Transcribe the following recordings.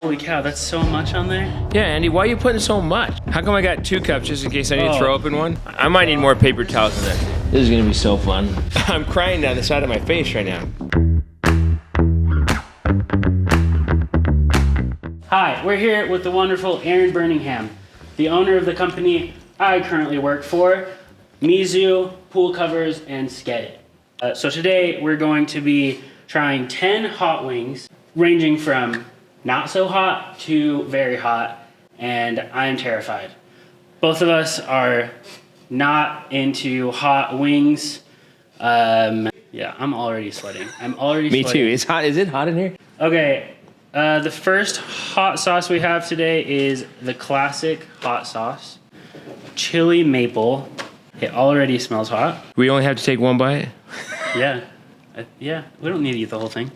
Holy cow, that's so much on there. Yeah, Andy, why are you putting so much? How come I got 2 cups just in case I need to throw up in one? I might need more paper towels than that. This is gonna be so fun. I'm crying down the side of my face right now. Hi, we're here with the wonderful Aaron Burningham, the owner of the company I currently work for, Mizu, Pool Covers, and Skedit. So today we're going to be trying 10 hot wings, ranging from not so hot to very hot, and I am terrified. Both of us are not into hot wings. Yeah, I'm already sweating. Me too. It's hot. Is it hot in here? Okay, the first hot sauce we have today is the classic hot sauce, chili maple. It already smells hot. We only have to take 1 bite? Yeah, yeah. We don't need to eat the whole thing.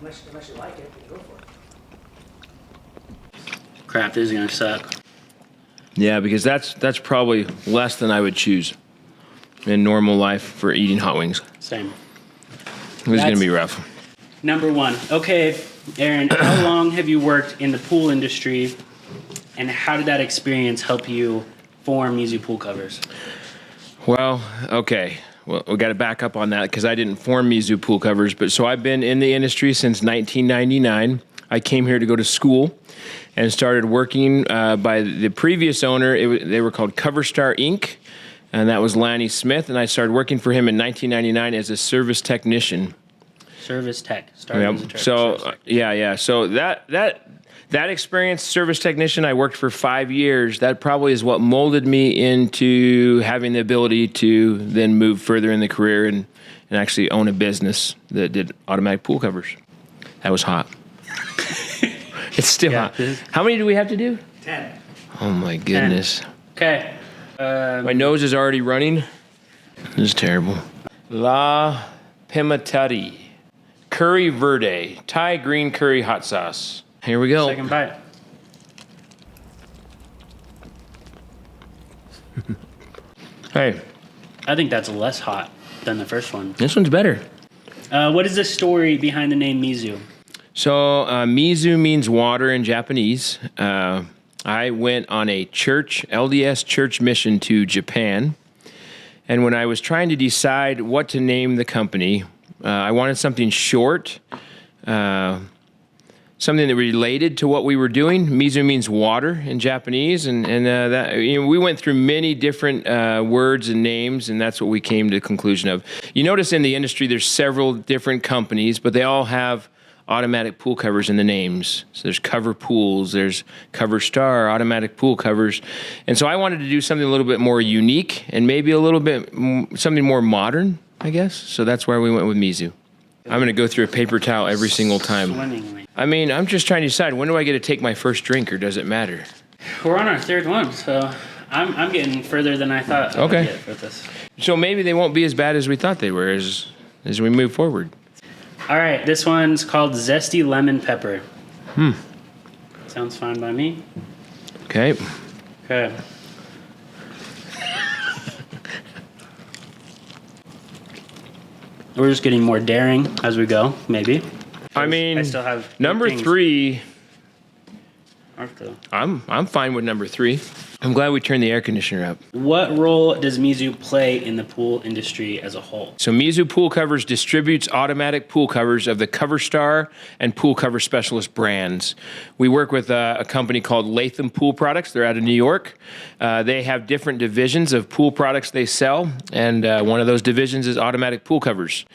Unless you like it, go for it. Crap, this is gonna suck. Yeah, because that's probably less than I would choose in normal life for eating hot wings. Same. This is gonna be rough. Number 1. Okay, Aaron, how long have you worked in the pool industry, and how did that experience help you form Mizu Pool Covers? Well, okay. Well, we got to back up on that because I didn't form Mizu Pool Covers, but so I've been in the industry since 1999. I came here to go to school and started working by the previous owner. They were called Coverstar Inc., and that was Lanny Smith, and I started working for him in 1999 as a service technician. Service tech. Started as a service tech. Yeah. So that experience, service technician, I worked for 5 years. That probably is what molded me into having the ability to then move further in the career and actually own a business that did automatic pool covers. That was hot. It's still hot. How many do we have to do? 10. Oh my goodness. 10. Okay. My nose is already running. This is terrible. La Pimentari. Curry Verde. Thai green curry hot sauce. Here we go. Second bite. Hey, I think that's less hot than the first one. this one's better. What is the story behind the name Mizu? So Mizu means water in Japanese. I went on a LDS church mission to Japan. And when I was trying to decide what to name the company, I wanted something short, something that related to what we were doing. Mizu means water in Japanese, and that we went through many different words and names, and that's what we came to the conclusion of. You notice in the industry there's several different companies, but they all have automatic pool covers in the names. So there's Cover Pools, there's Coverstar, automatic pool covers. And so I wanted to do something a little bit more unique and maybe a little bit something more modern, I guess. So that's where we went with Mizu. I'm going to go through a paper towel every single time. Swimmingly. I mean, I'm just trying to decide, when do I get to take my first drink, or does it matter? We're on our 3rd one, so I'm getting further than I thought I would get with this. So maybe they won't be as bad as we thought they were as we move forward. All right, this one's called Zesty Lemon Pepper. Sounds fine by me. Okay. Okay. We're just getting more daring as we go, maybe. I mean, I still have number things. 3. Okay. I'm fine with number 3. I'm glad we turned the air conditioner up. What role does Mizu play in the pool industry as a whole? So Mizu Pool Covers distributes automatic pool covers of the Coverstar and Pool Cover Specialist brands. We work with a company called Latham Pool Products. They're out of New York. They have different divisions of pool products they sell, and one of those divisions is automatic pool covers.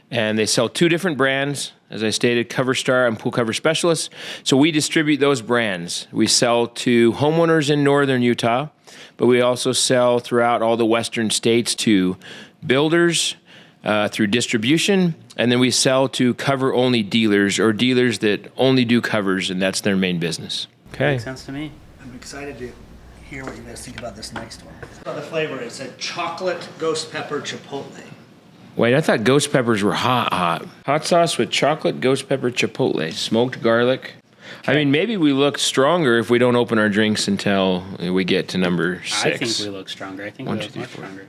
And they sell 2 different brands, as I stated, Coverstar and Pool Cover Specialists. So we distribute those brands. We sell to homeowners in northern Utah, but we also sell throughout all the western states to builders through distribution, and then we sell to cover-only dealers or dealers that only do covers, and that's their main business. Okay. Makes sense to me. I'm excited to hear what you guys think about this next one. The flavor is a chocolate ghost pepper chipotle. Wait, I thought ghost peppers were hot. Hot sauce with chocolate, ghost pepper, chipotle, smoked garlic. I mean, maybe we look stronger if we don't open our drinks until we get to number 6. I think we look stronger. I think we look much stronger.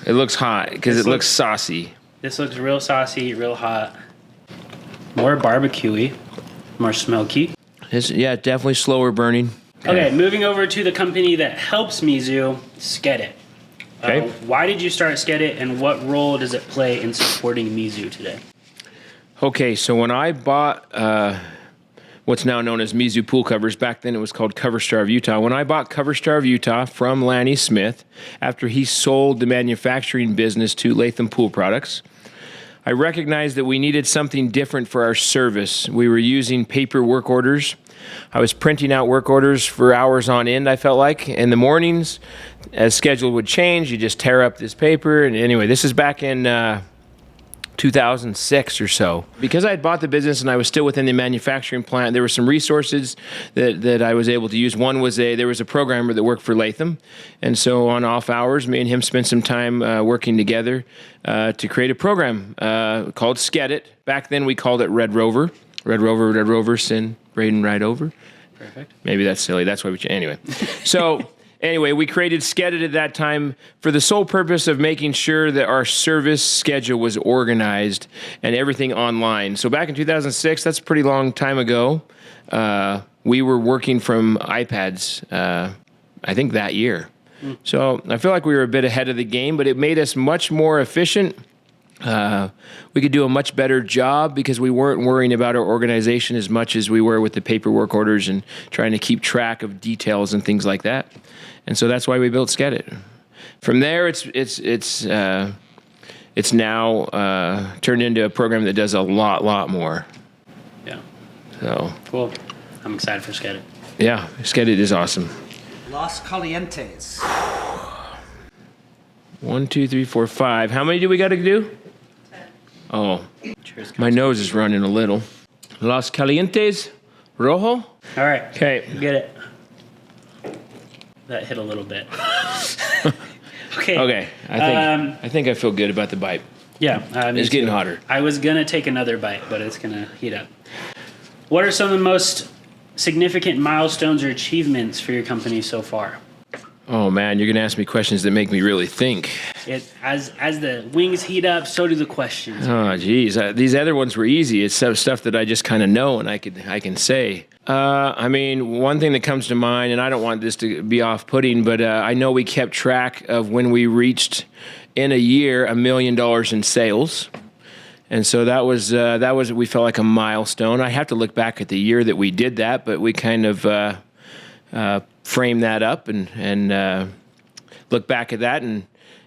It looks hot because it looks saucy. This looks real saucy, real hot. More barbecue-y, more smoky. It's, yeah, definitely slower burning. Okay, moving over to the company that helps Mizu, Skedit. Okay. Why did you start Skedit, and what role does it play in supporting Mizu today? Okay, so when I bought what's now known as Mizu pool covers, back then it was called Cover Star of Utah. When I bought Cover Star of Utah from Lanny Smith, after he sold the manufacturing business to Latham Pool Products, I recognized that we needed something different for our service. We were using paper work orders. I was printing out work orders for hours on end, I felt like. In the mornings, as schedule would change, you just tear up this paper. And anyway, this is back in 2006 or so. Because I had bought the business and I was still within the manufacturing plant, there were some resources that I was able to use. One was there was a programmer that worked for Latham. And so on off hours, me and him spent some time working together to create a program called Skedit. Back then we called it Red Rover. Red Rover, send Braden right over. Perfect. Maybe that's silly. That's why we anyway. So anyway, we created Skedit at that time for the sole purpose of making sure that our service schedule was organized and everything online. So back in 2006, that's a pretty long time ago, we were working from iPads, I think that year. So I feel like we were a bit ahead of the game, but it made us much more efficient. We could do a much better job because we weren't worrying about our organization as much as we were with the paperwork orders and trying to keep track of details and things like that. And so that's why we built Skedit. From there, it's now turned into a program that does a lot more. Yeah. So Cool. I'm excited for Skedit. yeah, Skedit is awesome. Los Calientes. 1, 2, 3, 4, 5. How many do we got to do? 10. Oh, Cheers. my nose is running a little. Los Calientes Rojo. All right. Okay. Get it. That hit a little bit. Okay. Okay. I think I feel good about the bite. Yeah. It's getting hotter. I was going to take another bite, but it's going to heat up. What are some of the most significant milestones or achievements for your company so far? Oh man, you're gonna ask me questions that make me really think. As the wings heat up, so do the questions. Oh geez, these other ones were easy. It's stuff that I just kind of know and I can say. I mean, one thing that comes to mind, and I don't want this to be off-putting, but I know we kept track of when we reached in a year $1 million in sales. And so that was we felt like a milestone. I have to look back at the year that we did that, but we kind of frame that up and look back at that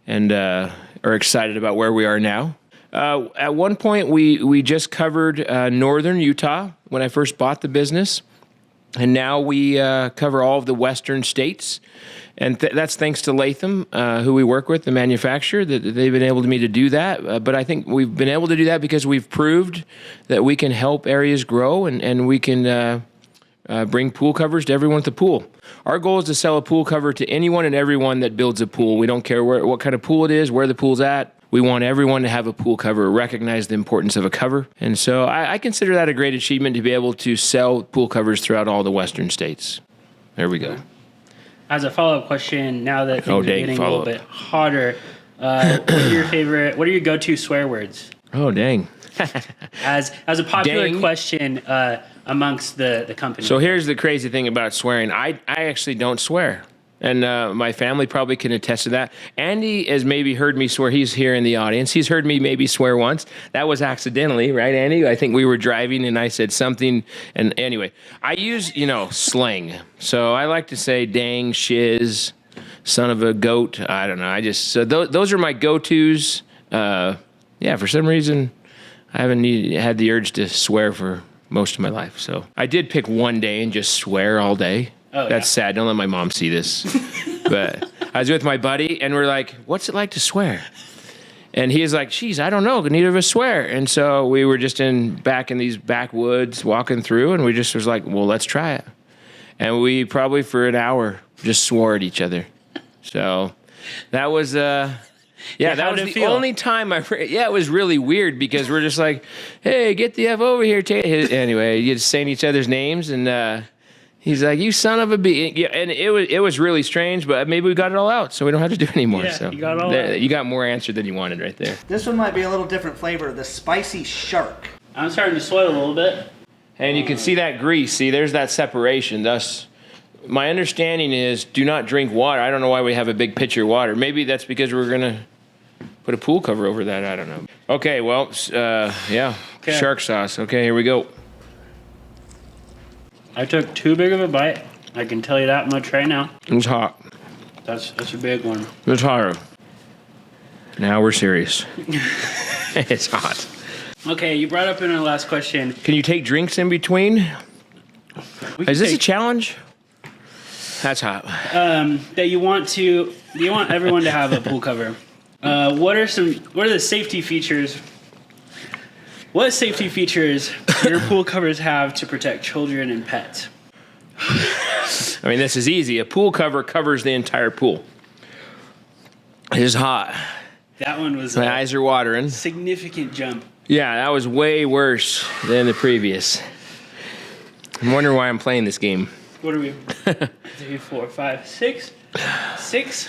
and are excited about where we are now. At one point, we just covered northern Utah when I first bought the business, and now we cover all of the western states. And that's thanks to Latham, who we work with, the manufacturer, that they've been able to do that. But I think we've been able to do that because we've proved that we can help areas grow and we can bring pool covers to everyone at the pool. Our goal is to sell a pool cover to anyone and everyone that builds a pool. We don't care what kind of pool it is, where the pool's at. We want everyone to have a pool cover, recognize the importance of a cover. And so I consider that a great achievement to be able to sell pool covers throughout all the western states. There we go. As a follow-up question, now that things are getting a little bit hotter, what are your go-to swear words? Oh, dang. As a popular question amongst the company. So here's the crazy thing about swearing. I actually don't swear. And my family probably can attest to that. Andy has maybe heard me swear. He's here in the audience. He's heard me maybe swear once. That was accidentally, right, Andy? I think we were driving and I said something. And anyway, I use, slang. So I like to say dang, shiz, son of a goat. I don't know. So those are my go-tos. For some reason, I haven't had the urge to swear for most of my life. So I did pick one day and just swear all day. Oh, that's sad. Don't let my mom see this. But I was with my buddy, and we're like, what's it like to swear? And he's like, geez, I don't know. Neither of us swear. And so we were just back in these backwoods walking through, and we just was like, well, let's try it. And we probably for an hour just swore at each other. So that was... that was the only time it was really weird because we're just like, hey, get the F over here. Anyway, you're just saying each other's names, and he's like, you son of a bee. Yeah, and it was really strange, but maybe we got it all out, so we don't have to do it anymore. Yeah, so you got it all out. You got more answer than you wanted right there. This one might be a little different flavor, the spicy shark. I'm starting to sweat a little bit. And you can see that grease. See, there's that separation. Thus, my understanding is do not drink water. I don't know why we have a big pitcher of water. Maybe that's because we're going to put a pool cover over that. I don't know. Okay, well, yeah, Okay. Shark sauce. Okay, here we go. I took too big of a bite. I can tell you that much right now. It's hot. That's a big one. It's hotter. Now we're serious. It's hot. Okay, you brought up in our last question. Can you take drinks in between? We Is can this a take- challenge? That's hot. that you want everyone to have a pool cover. What are the safety features? What safety features your pool covers have to protect children and pets? I mean, this is easy. A pool cover covers the entire pool. It is hot. That one was My a eyes are watering. significant jump. Yeah, that was way worse than the previous. I'm wondering why I'm playing this game. What are we? 3, 4, 5, 6. 6.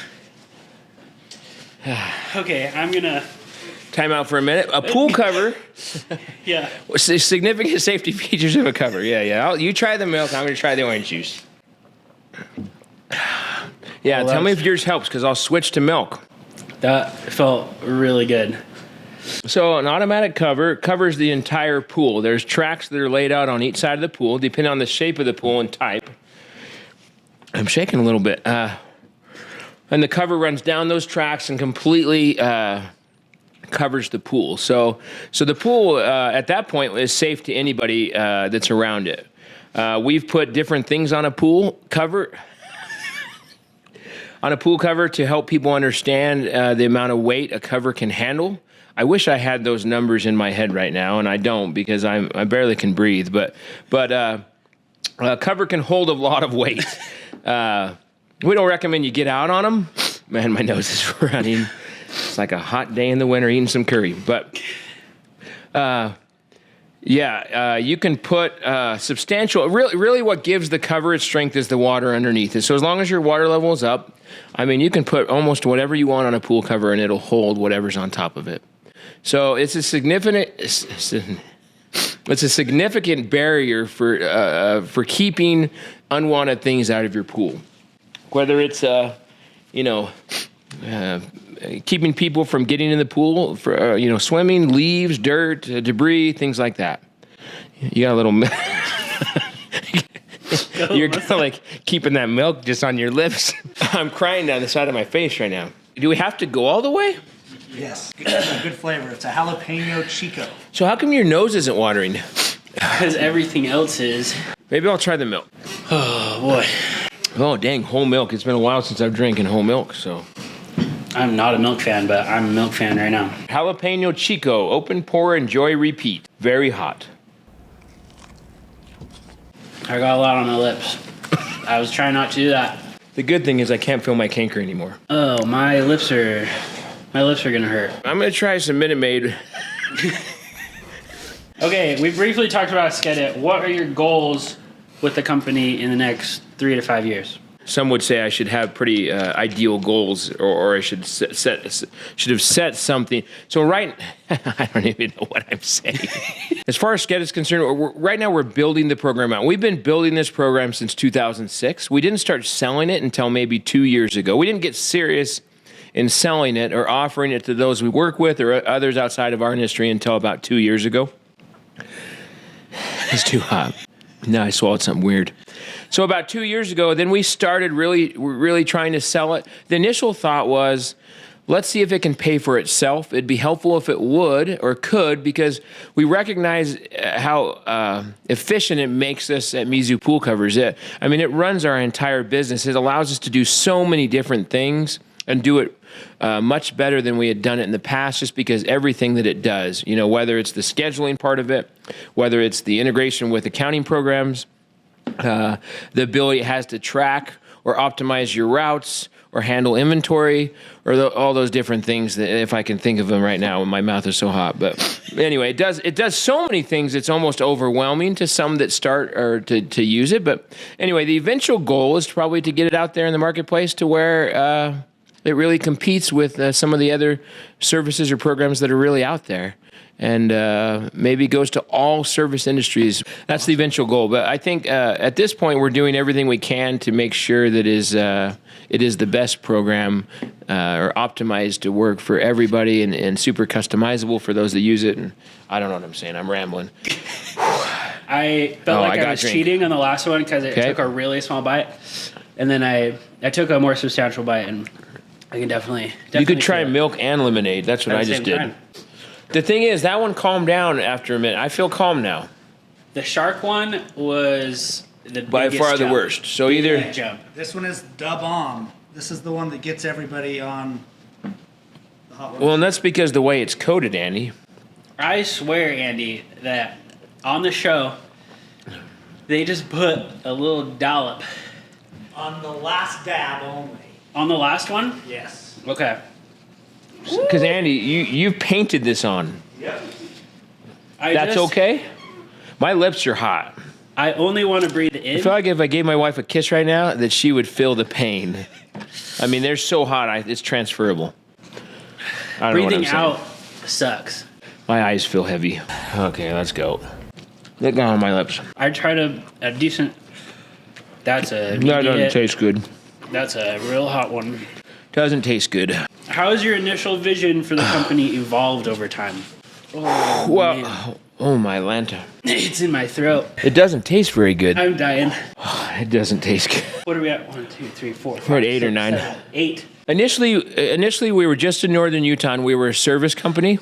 Okay, I'm gonna. Time out for a minute. A pool cover. Yeah. Significant safety features of a cover. Yeah. You try the milk. I'm going to try the orange juice. Yeah, Well, tell me that's- if yours helps because I'll switch to milk. That felt really good. So an automatic cover covers the entire pool. There's tracks that are laid out on each side of the pool, depending on the shape of the pool and type. I'm shaking a little bit. And the cover runs down those tracks and completely covers the pool. So the pool at that point is safe to anybody that's around it. We've put different things on a pool cover. On a pool cover to help people understand the amount of weight a cover can handle. I wish I had those numbers in my head right now, and I don't because I barely can breathe. But a cover can hold a lot of weight. We don't recommend you get out on them. Man, my nose is running. It's like a hot day in the winter eating some curry. But you can put substantial. Really, what gives the cover its strength is the water underneath it. So as long as your water level is up, I mean, you can put almost whatever you want on a pool cover, and it'll hold whatever's on top of it. So it's a significant barrier for keeping unwanted things out of your pool. Whether it's keeping people from getting in the pool for swimming, leaves, dirt, debris, things like that. You got a little. You're kind of like keeping that milk just on your lips. I'm crying down the side of my face right now. Do we have to go all the way? Yes, it's a good flavor. It's a jalapeno chico. So how come your nose isn't watering? Because everything else is. Maybe I'll try the milk. Oh boy. Oh dang, whole milk. It's been a while since I've drinking whole milk, so. I'm not a milk fan, but I'm a milk fan right now. Jalapeno Chico, open, pour, enjoy, repeat. Very hot. I got a lot on my lips. I was trying not to do that. The good thing is I can't feel my canker anymore. Oh, my lips are gonna hurt. I'm gonna try some Minute Maid. Okay, we briefly talked about Skedit. What are your goals with the company in the next 3 to 5 years? Some would say I should have pretty ideal goals, or I should should have set something. So I don't even know what I'm saying. As far as Skedit is concerned, right now we're building the program out. We've been building this program since 2006. We didn't start selling it until maybe 2 years ago. We didn't get serious in selling it or offering it to those we work with or others outside of our industry until about 2 years ago. It's too hot. No, I swallowed something weird. So about 2 years ago, then we started really trying to sell it. The initial thought was, let's see if it can pay for itself. It'd be helpful if it would or could, because we recognize how efficient it makes us at Mizu Pool Covers. It runs our entire business. It allows us to do so many different things and do it much better than we had done it in the past, just because everything that it does, whether it's the scheduling part of it, whether it's the integration with accounting programs, the ability it has to track or optimize your routes or handle inventory or all those different things that, if I can think of them right now, when my mouth is so hot. But anyway, it does so many things. It's almost overwhelming to some that start or to use it. But anyway, the eventual goal is probably to get it out there in the marketplace to where it really competes with some of the other services or programs that are really out there. and maybe goes to all service industries. That's the eventual goal. But I think at this point, we're doing everything we can to make sure that it is the best program or optimized to work for everybody and super customizable for those that use it. And I don't know what I'm saying. I'm rambling. I felt like I was cheating on the last one because it took a really small bite. And then I took a more substantial bite, and I can definitely you could try milk and lemonade. That's what I just did. Time. The thing is, that one calmed down after a minute. I feel calm now. The shark one was the by far the worst. So either jump. This one is da bomb. This is the one that gets everybody on the hot one. Well, and that's because the way it's coated, Andy. I swear, Andy, that on the show they just put a little dollop On the last dab only. on the last one. Yes. Okay. Because Andy, you've painted this on. Yep. That's okay? My lips are hot. I only want to breathe in. I feel like if I gave my wife a kiss right now, that she would feel the pain. I mean, they're so hot, it's transferable. I don't know what I'm Breathing saying. out sucks. My eyes feel heavy. Okay, let's go. Let go on my lips. I tried a decent. That's a. That doesn't taste good. That's a real hot one. Doesn't taste good. How has your initial vision for the company evolved over time? Oh, Well, man. oh my Lanta. It's in my throat. It doesn't taste very good. I'm dying. It doesn't tast good. What are we at? 1, 2, 3, 4. We're at 8 or 9. 8. Initially, we were just in northern Utah, and we were a service company.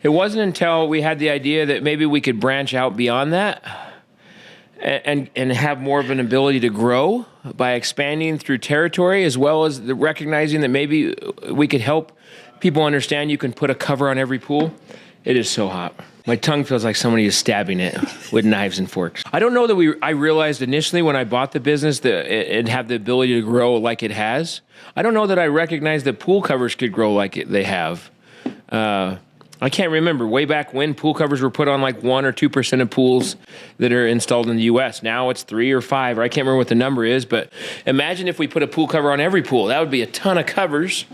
It wasn't until we had the idea that maybe we could branch out beyond that and have more of an ability to grow by expanding through territory, as well as recognizing that maybe we could help people understand you can put a cover on every pool. It is so hot. My tongue feels like somebody is stabbing it with knives and forks. I don't know that I realized initially when I bought the business that it'd have the ability to grow like it has. I don't know that I recognized that pool covers could grow like they have. I can't remember way back when pool covers were put on like 1 or 2% of pools that are installed in the U.S. Now it's 3 or 5, or I can't remember what the number is, but imagine if we put a pool cover on every pool. That would be a ton of covers,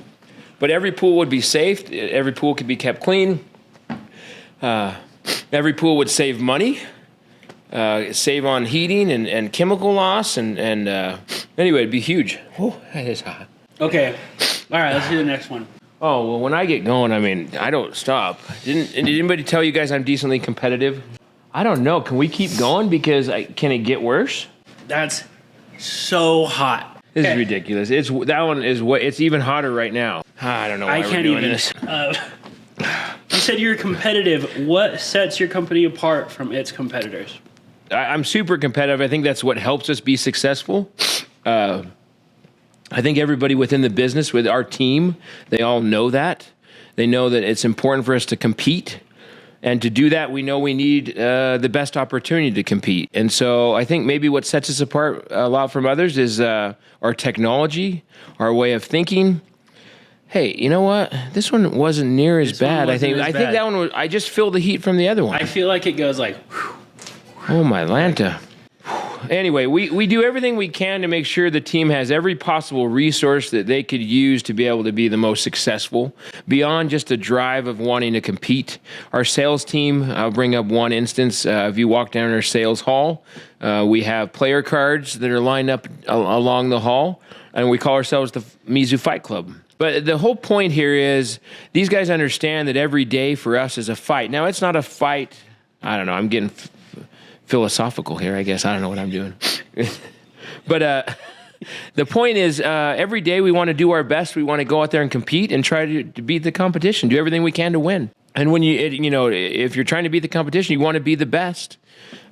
but every pool would be safe. Every pool could be kept clean. Every pool would save money, save on heating and chemical loss, and anyway, it'd be huge. Oh, that is hot. Okay. All right, let's do the next one. Oh, well, when I get going, I mean, I don't stop. Did anybody tell you guys I'm decently competitive? I don't know. Can we keep going? Because can it get worse? That's so hot. This is ridiculous. That one is it's even hotter right now. I don't know why we're doing this. You said you're competitive. What sets your company apart from its competitors? I'm super competitive. I think that's what helps us be successful. I think everybody within the business, with our team, they all know that. They know that it's important for us to compete. And to do that, we know we need the best opportunity to compete. And so I think maybe what sets us apart a lot from others is our technology, our way of thinking. Hey, you know what? This one wasn't near as bad. I think that one was. I just feel the heat from the other one. I feel like it goes like. Whew. Oh my Lanta. Anyway, we do everything we can to make sure the team has every possible resource that they could use to be able to be the most successful, beyond just a drive of wanting to compete. Our sales team, I'll bring up one instance. If you walk down our sales hall, we have player cards that are lined up along the hall, and we call ourselves the Mizu Fight Club. But the whole point here is these guys understand that every day for us is a fight. Now, it's not a fight. I don't know. I'm getting philosophical here, I guess. I don't know what I'm doing. But the point is, every day we want to do our best. We want to go out there and compete and try to beat the competition, do everything we can to win. And when if you're trying to beat the competition, you want to be the best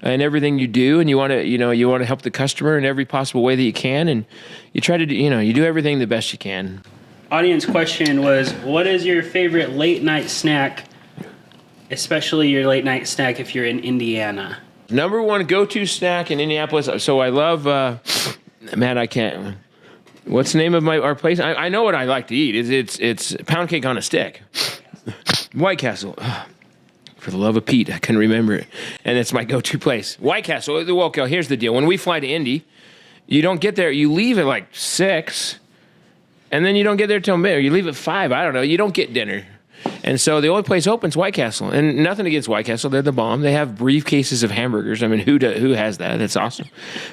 in everything you do, and you want to help the customer in every possible way that you can, and you try to you do everything the best you can. Audience question was, what is your favorite late night snack, especially your late night snack if you're in Indiana? Number one go-to snack in Indianapolis. So I love, man, I can't. What's the name of our place? I know what I like to eat. It's pound cake on a stick. White Castle. For the love of Pete, I couldn't remember it. And it's my go-to place. White Castle. Okay, here's the deal. When we fly to Indy, you don't get there. You leave at like 6, and then you don't get there till midnight. You leave at 5. I don't know. You don't get dinner. And so the only place open is White Castle. And nothing against White Castle. They're the bomb. They have briefcases of hamburgers. I mean, who has that? That's awesome.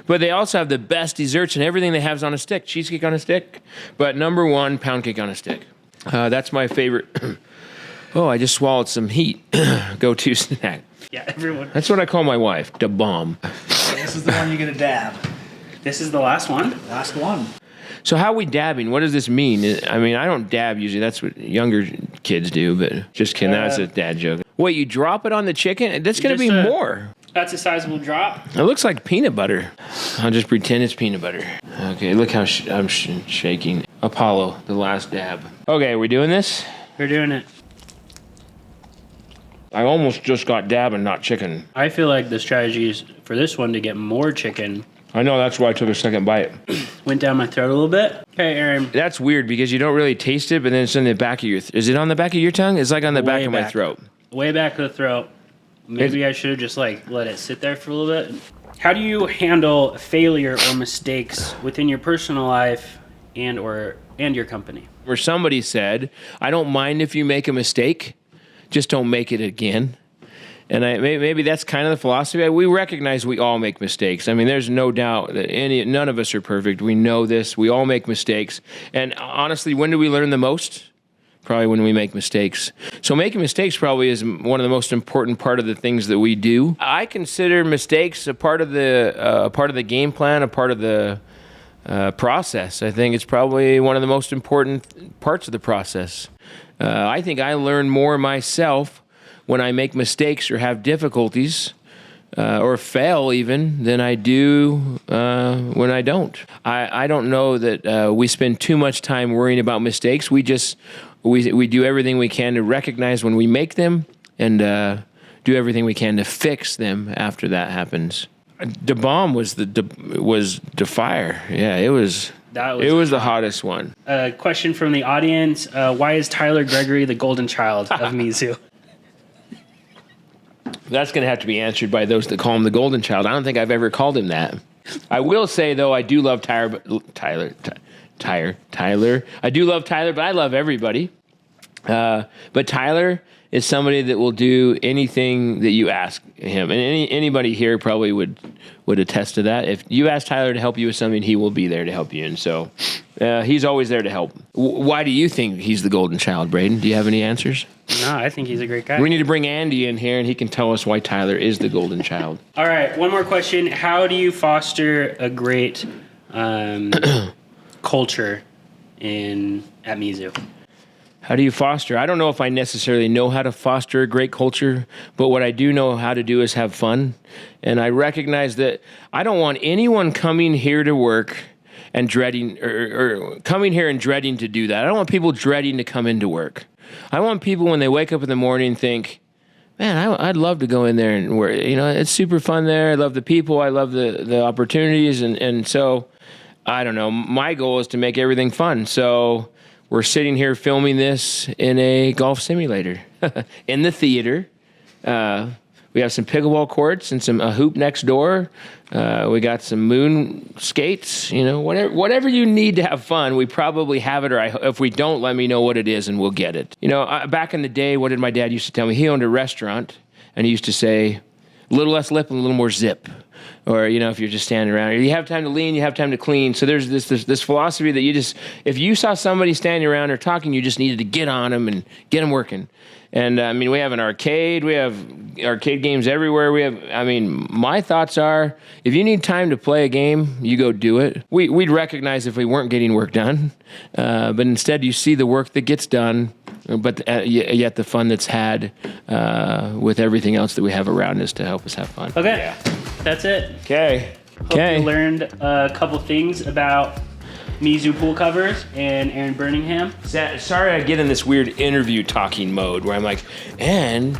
But they also have the best desserts, and everything they have is on a stick. Cheesecake on a stick. But number one, pound cake on a stick. That's my favorite. Oh, I just swallowed some heat. Go-to snack. Yeah, everyone. That's what I call my wife, the bomb. This is the one you're gonna dab. This is the last one. Last one. So how are we dabbing? What does this mean? I mean, I don't dab usually. That's what younger kids do, but just kidding. That's a dad joke. Wait, you drop it on the chicken? That's going to be more. That's a sizable drop. It looks like peanut butter. I'll just pretend it's peanut butter. Okay, look how I'm shaking. Apollo, the last dab. Okay, we doing this? We're doing it. I almost just got dab and not chicken. I feel like the strategy is for this one to get more chicken. I know, that's why I took a second bite. Went down my throat a little bit. Okay, Aaron. That's weird because you don't really taste it, but then it's in the back of your... Is it on the back of your tongue? It's like on the back of my throat. Way back of the throat. Maybe I should have just let it sit there for a little bit. How do you handle failure or mistakes within your personal life and your company? Where somebody said, I don't mind if you make a mistake, just don't make it again. And maybe that's kind of the philosophy. We recognize we all make mistakes. I mean, there's no doubt that none of us are perfect. We know this. We all make mistakes. And honestly, when do we learn the most? Probably when we make mistakes. So making mistakes probably is one of the most important part of the things that we do. I consider mistakes a part of the game plan, a part of the process. I think it's probably one of the most important parts of the process. I think I learn more myself when I make mistakes or have difficulties or fail even than I do when I don't. I don't know that we spend too much time worrying about mistakes. We do everything we can to recognize when we make them and do everything we can to fix them after that happens. The bomb was the fire. Yeah, it was the hottest one. A question from the audience. Why is Tyler Gregory the golden child of Mizu? That's going to have to be answered by those that call him the golden child. I don't think I've ever called him that. I will say, though, I do love Tyler. I do love Tyler, but I love everybody. But Tyler is somebody that will do anything that you ask him. And anybody here probably would attest to that. If you ask Tyler to help you with something, he will be there to help you. And so he's always there to help. Why do you think he's the golden child, Braden? Do you have any answers? No, I think he's a great guy. We need to bring Andy in here, and he can tell us why Tyler is the golden child. All right, one more question. How do you foster a great culture at Mizu? How do you foster? I don't know if I necessarily know how to foster a great culture, but what I do know how to do is have fun. And I recognize that I don't want anyone coming here to work and dreading, or coming here and dreading to do that. I don't want people dreading to come into work. I want people when they wake up in the morning think, man, I'd love to go in there and work. You know, it's super fun there. I love the people. I love the opportunities. And so, I don't know. My goal is to make everything fun. So we're sitting here filming this in a golf simulator in the theater. We have some pickleball courts and a hoop next door. We got some moon skates. You know, whatever you need to have fun, we probably have it. Or if we don't, let me know what it is and we'll get it. You know, back in the day, what did my dad used to tell me? He owned a restaurant, and he used to say, a little less lip and a little more zip. Or, you know, if you're just standing around, you have time to lean, you have time to clean. So there's this philosophy that if you saw somebody standing around or talking, you just needed to get on them and get them working. And, I mean, we have an arcade. We have arcade games everywhere. My thoughts are, if you need time to play a game, you go do it. We'd recognize if we weren't getting work done. But instead, you see the work that gets done, but yet the fun that's had with everything else that we have around us to help us have fun. Okay, yeah. That's it. Okay. Hope you learned a couple things about Mizu pool covers and Aaron Burningham. Sorry I get in this weird interview talking mode where I'm like, and